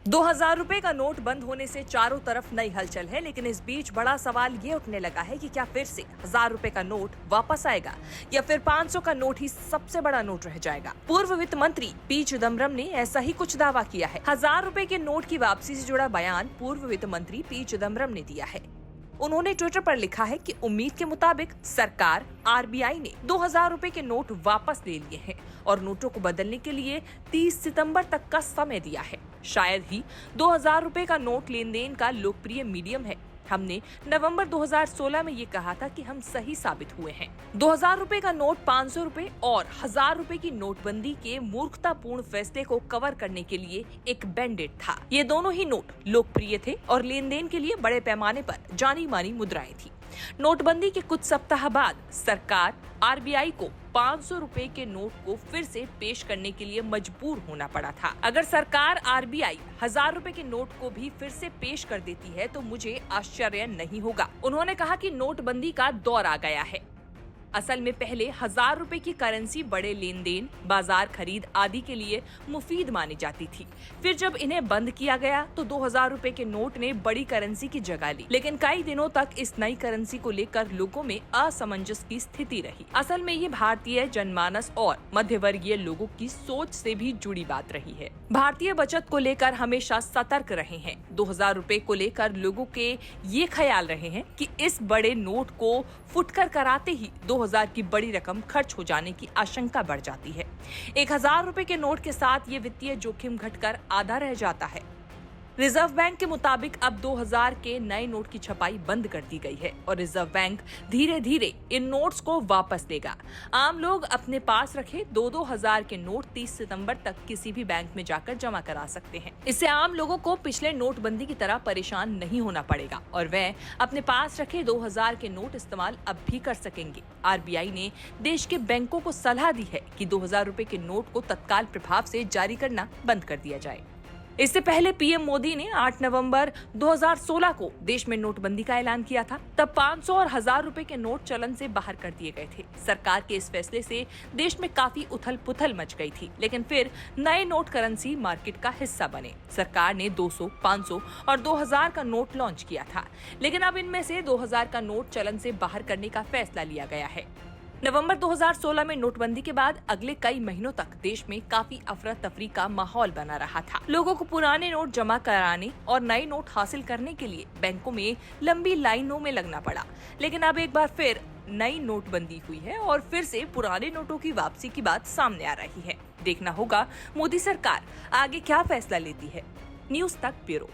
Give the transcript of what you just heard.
2000 रुपए का नोट बंद होने से चारों तरफ नई हलचल है, लेकिन इस बीच बड़ा सवाल ये उठने लगा है कि क्या फिर से 1000 रुपए का नोट वापस आएगा या फिर 500 का नोट ही सबसे बड़ा नोट रह जाएगा। पूर्व वित्त मंत्री पी चिदम्बरम ने ऐसा ही कुछ दावा किया है। 1000 रुपए के नोट की वापसी से जुड़ा बयान पूर्व वित्त मंत्री पी चिदम्बरम ने दिया है। उन्होंने ट्विटर पर लिखा है कि उम्मीद के मुताबिक सरकार आरबीआई ने 2000 रुपए के नोट वापस ले लिए हैं और नोटों को बदलने के लिए 30 सितंबर तक का समय दिया है। शायद ही 2000 रुपए का नोट लेन देन का लोकप्रिय मीडियम है। हमने नवंबर 2016 में ये कहा था कि हम सही साबित हुए हैं। 2000 रुपए का नोट 500 रुपए और 1000 रुपए की नोटबंदी के मूर्खतापूर्ण फैसले को कवर करने के लिए एक बैंडेड था। ये दोनों ही नोट लोकप्रिय थे और लेन देन के लिए बड़े पैमाने पर जानी मानी मुद्राएं थी। नोटबंदी के कुछ सप्ताह बाद सरकार आरबीआई को 500 रुपए के नोट को फिर से पेश करने के लिए मजबूर होना पड़ा था। अगर सरकार आरबीआई 1000 रुपए के नोट को भी फिर से पेश कर देती है तो मुझे आश्चर्य नहीं होगा। उन्होंने कहा कि नोटबंदी का दौर आ गया है। असल में पहले 1000 रुपए की करेंसी बड़े लेन देन, बाजार खरीद आदि के लिए मुफीद मानी जाती थी। फिर जब इन्हें बंद किया गया तो 2000 रुपए के नोट ने बड़ी करेंसी की जगह ली, लेकिन कई दिनों तक इस नई करेंसी को लेकर लोगों में असमंजस की स्थिति रही। असल में ये भारतीय जनमानस और मध्य वर्गीय लोगों की सोच से भी जुड़ी बात रही है। भारतीय बचत को लेकर हमेशा सतर्क रहे हैं। 2000 रुपए को लेकर लोगों के ये ख्याल रहे हैं कि इस बड़े नोट को फुटकर कराते ही 2000 की बड़ी रकम खर्च हो जाने की आशंका बढ़ जाती है। 1000 रुपए के नोट के साथ ये वित्तीय जोखिम घटकर आधा रह जाता है। रिजर्व बैंक के मुताबिक अब 2000 के नए नोट की छपाई बंद कर दी गई है और रिजर्व बैंक धीरे धीरे इन नोट्स को वापस लेगा। आम लोग अपने पास रखे 2-2000 के नोट 30 सितंबर तक किसी भी बैंक में जाकर जमा करा सकते हैं। इससे आम लोगों को पिछले नोटबंदी की तरह परेशान नहीं होना पड़ेगा और वह अपने पास रखे 2000 के नोट इस्तेमाल अब भी कर सकेंगे। आरबीआई ने देश के बैंकों को सलाह दी है कि 2000 रुपए के नोट को तत्काल प्रभाव से जारी करना बंद कर दिया जाए। इससे पहले पीएम मोदी ने 8 नवंबर 2016 को देश में नोटबंदी का ऐलान किया था। तब 500 और 1000 रुपए के नोट चलन से बाहर कर दिए गए थे। सरकार के इस फैसले से देश में काफी उथल-पुथल मच गई थी, लेकिन फिर नए नोट करेंसी मार्केट का हिस्सा बने। सरकार ने 200, 500 और 2000 का नोट लॉन्च किया था, लेकिन अब इनमें से 2000 का नोट चलन से बाहर करने का फैसला लिया गया है। नवंबर 2016 में नोटबंदी के बाद अगले कई महीनों तक देश में काफी अफरा तफरी का माहौल बना रहा था। लोगों को पुराने नोट जमा कराने और नए नोट हासिल करने के लिए बैंकों में लंबी लाइनों में लगना पड़ा। लेकिन अब एक बार फिर नई नोटबंदी हुई है और फिर से पुराने नोटों की वापसी की बात सामने आ रही है। देखना होगा मोदी सरकार आगे क्या फैसला लेती है। न्यूज़ तक ब्यूरो।